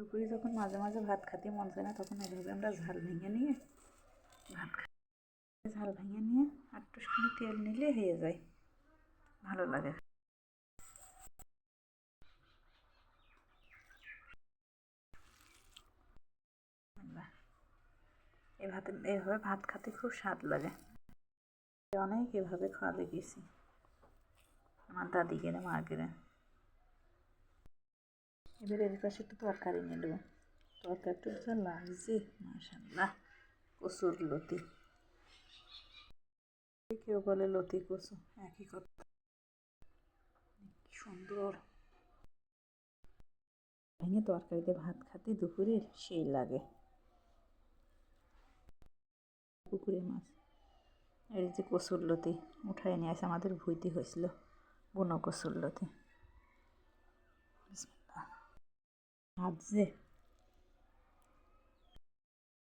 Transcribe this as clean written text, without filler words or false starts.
দুপুরে যখন মাঝে মাঝে ভাত খেতে মন চায় না তখন এইভাবে আমরা ঝাল ভেঙে নিয়ে ভাত খাই। ঝাল ভেঙে নিয়ে আর একটুখানি তেল নিলে হয়ে যায়, ভালো লাগে। এভাবে ভাত খেতে খুব স্বাদ লাগে। অনেক এভাবে খাওয়া দেখেছি আমার দাদিকে মাকে। এবার এর পাশে একটু তরকারি নিয়ে নেবো। তরকারিটা যা লাগছে মাশাআল্লাহ, কচুর লতি, কেউ বলে লতি কচু, একই কথা। কি সুন্দর ভেঙে তরকারিতে ভাত খাতে দুপুরের সেই লাগে। পুকুরের মাছ, এই যে কচুর লতি উঠায় নিয়ে আসে, আমাদের ভুইতে হয়েছিল বুনো কচুর লতি। আজ যে